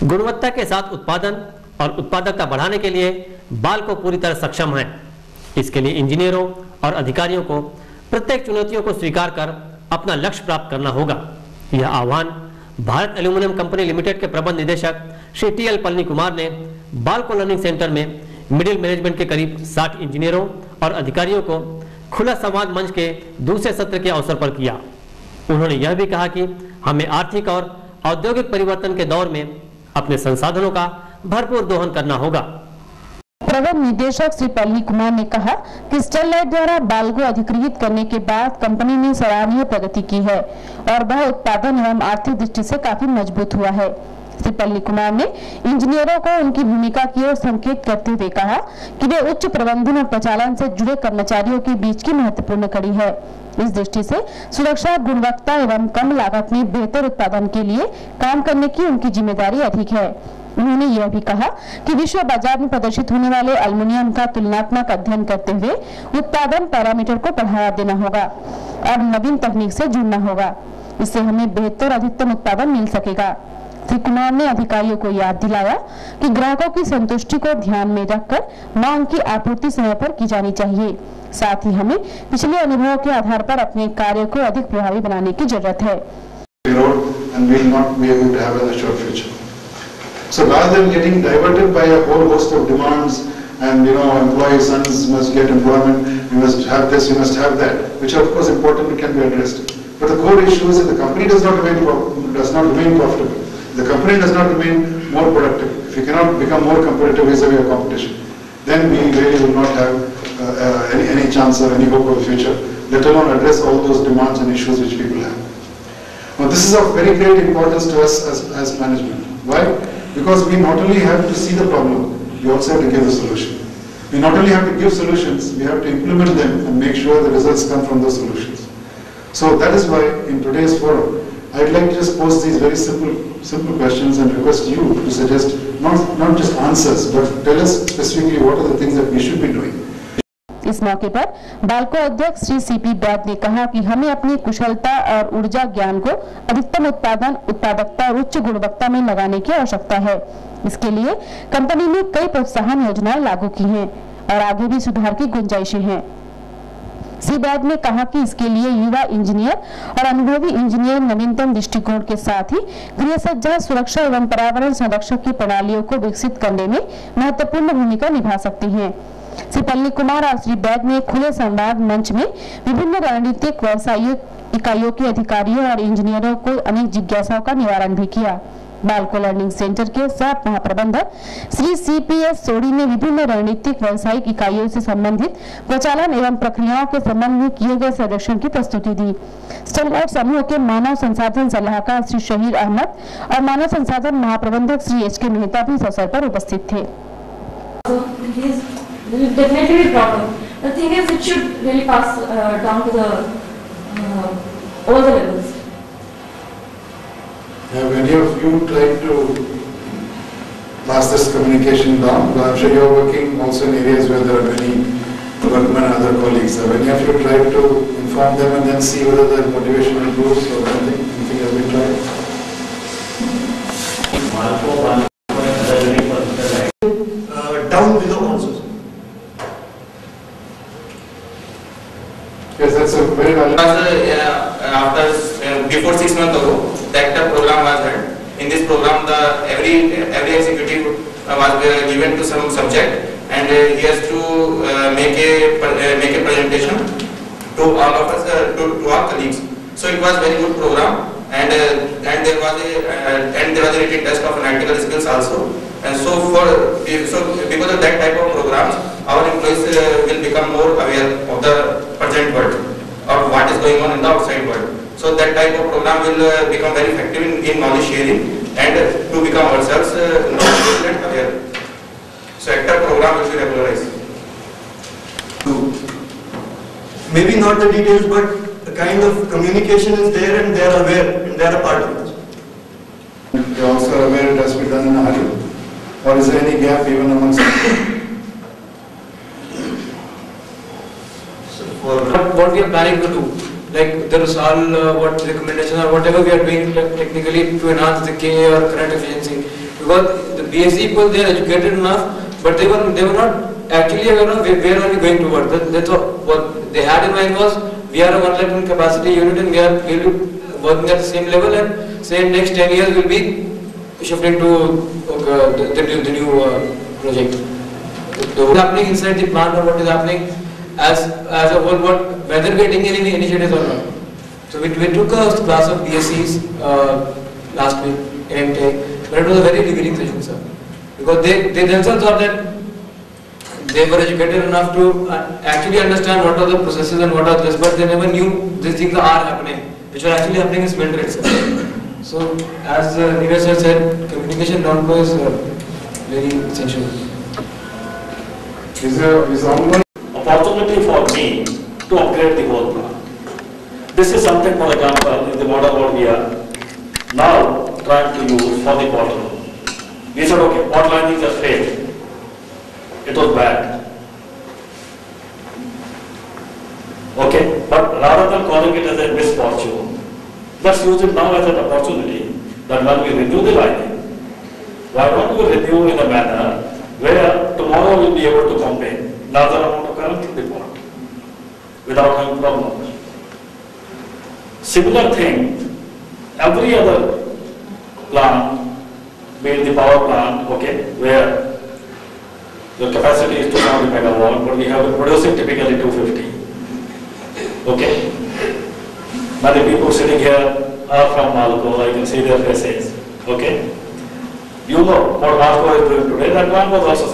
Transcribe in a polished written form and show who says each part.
Speaker 1: गुणवत्ता के साथ उत्पादन और उत्पादकता बढ़ाने के लिए बाल्को पूरी तरह सक्षम है। इसके लिए इंजीनियरों और अधिकारियों को प्रत्येक चुनौतियों को स्वीकार कर अपना लक्ष्य प्राप्त करना होगा। यह आह्वान भारत एल्यूमिनियम कंपनी लिमिटेड के प्रबंध निदेशक श्री टी.एल. पलनी कुमार ने बाल्को लर्निंग सेंटर में मिडिल मैनेजमेंट के करीब 60 इंजीनियरों और अधिकारियों को खुला संवाद मंच के दूसरे सत्र के अवसर पर किया। उन्होंने यह भी कहा कि हमें आर्थिक और औद्योगिक परिवर्तन के दौर में अपने संसाधनों का भरपूर दोहन करना होगा।
Speaker 2: प्रबंध निदेशक श्री पलनी कुमार ने कहा कि स्टरलाइट द्वारा बाल्को अधिकृत करने के बाद कंपनी ने सराहनीय प्रगति की है और वह उत्पादन एवं आर्थिक दृष्टि से काफी मजबूत हुआ है। श्री पलनी कुमार ने इंजीनियरों को उनकी भूमिका की ओर संकेत करते हुए कहा कि वे उच्च प्रबंधन और प्रचालन से जुड़े कर्मचारियों के बीच की महत्वपूर्ण कड़ी है। इस दृष्टि से सुरक्षा, गुणवत्ता एवं कम लागत में बेहतर उत्पादन के लिए काम करने की उनकी जिम्मेदारी अधिक है। उन्होंने यह भी कहा कि विश्व बाजार में प्रदर्शित होने वाले एल्युमिनियम का तुलनात्मक अध्ययन करते हुए उत्पादन पैरामीटर को बढ़ावा देना होगा और नवीन तकनीक से जुड़ना होगा। इससे हमें बेहतर अधिकतम उत्पादन मिल सकेगा। श्री कुमार ने अधिकारियों को याद दिलाया कि ग्राहकों की संतुष्टि को ध्यान में रखकर मांग की आपूर्ति समय पर की जानी चाहिए। साथ ही हमें पिछले अनुभव के आधार पर अपने कार्य को अधिक प्रभावी बनाने की जरूरत है।
Speaker 3: So rather than getting diverted by a whole host of demands and employees' sons must get employment, you must have this, you must have that, which are of course important and can be addressed. But the core issue is that the company does not remain profitable. The company does not remain more productive. If you cannot become more competitive vis-a-vis your competition, then we really will not have any chance or any hope of the future, let alone address all those demands and issues which people have. Now this is of very great importance to us as management. Why? Because we not only have to see the problem, we also have to give the solution. We not only have to give solutions, we have to implement them and make sure the results come from those solutions. So that is why in today's forum, I'd like to just pose these very simple questions and request you to suggest not just answers, but tell us specifically what are the things that we should be doing.
Speaker 2: इस मौके पर बाल्को अध्यक्ष Shri CP. बैद ने कहा कि हमें अपनी कुशलता और ऊर्जा ज्ञान को अधिकतम उत्पादन, उत्पादकता और उच्च गुणवत्ता में लगाने की आवश्यकता है। इसके लिए कंपनी ने कई प्रोत्साहन योजनाएं लागू की हैं और आगे भी सुधार की गुंजाइशें हैं। श्री बैद ने कहा कि इसके लिए युवा इंजीनियर और अनुभवी इंजीनियर नवीनतम दृष्टिकोण के साथ ही गृहसज्जा, सुरक्षा एवं पर्यावरण संरक्षण की प्रणालियों को विकसित करने में महत्वपूर्ण भूमिका निभा सकते हैं। श्री पलनी कुमार और श्री बैद ने खुले संवाद मंच में विभिन्न रणनीतिक व्यवसायिक इकाइयों के अधिकारियों और इंजीनियरों को अनेक जिज्ञासाओं का निवारण भी किया। बाल्को लर्निंग सेंटर के सह महाप्रबंधक श्री सी.पी.एस. सोडी ने विभिन्न रणनीतिक व्यवसायिक इकाइयों से संबंधित प्रचालन एवं प्रक्रियाओं के संबंध में किए गए सर्वेक्षण की प्रस्तुति दी। स्टरलाइट समूह के मानव संसाधन सलाहकार श्री शहीर अहमद और मानव संसाधन महाप्रबंधक श्री एच.के. मेहता भी इस अवसर पर उपस्थित थे।
Speaker 4: Definitely be proud of. The thing is, it should really pass down to the all the levels.
Speaker 3: Have any of you tried to pass this communication down? I'm sure you're working also in areas where there are many workmen and other colleagues. Have any of you tried to inform them and then see whether their motivation improves or something? Anything has been tried?
Speaker 5: Down below also.
Speaker 3: Yes, that's a very valid.
Speaker 6: Before 6 months ago, the ACTA program was held. In this program, every executive was given to some subject, and he has to make a presentation to all of us, to our colleagues. So it was very good program, and there was a written test of analytical skills also. And so because of that type of programs, our employees will become more aware of the present world or what is going on in the outside world. So that type of program will become very effective in knowledge sharing and to become ourselves knowledgeable and aware. So ACTA program will be regularized.
Speaker 5: Maybe not the details, but the kind of communication is there and they are aware and they are a part of it.
Speaker 3: They are also aware it has to be done in a hurry. Or is there any gap even amongst them?
Speaker 7: What we are planning to do, like the RUSAL, what recommendations or whatever we are doing technically to enhance the KA or current efficiency, Because the BSc people, they are educated enough, but they were not actually aware of where are we going toward. That's what they had in mind was, we are a 1 lakh ton capacity unit and we'll be working at the same level, and say next 10 years we'll be shifting to the new project. What is happening inside the plant, or what is happening as a whole, whether we are taking any initiatives or not. So we took a class of BScs last week in MTech, but it was a very revealing session, sir. Because they themselves thought that they were educated enough to actually understand what are the processes and what are this, but they never knew these things are happening, which are actually happening in cement itself. So, as Neeraj sir said, communication down below is very essential.
Speaker 3: Is ongoing
Speaker 8: opportunity for me to upgrade the whole plant. This is something, for example, in the model what we are now trying to use for the bottle. We said, okay, pot lining just failed. It was bad. Okay, but rather than calling it as a misfortune, let's use it now as an opportunity that when we renew the lining, why don't we renew in a manner where tomorrow we'll be able to pump in larger amount of current through the pot without having problems. Similar thing, every other plant, be it the power plant, okay, where the capacity is 200 megawatt, but we have been producing typically 250. Okay? Many people sitting here are from Malco, I can see their faces. Okay? You know what Malco is doing today, that plant was also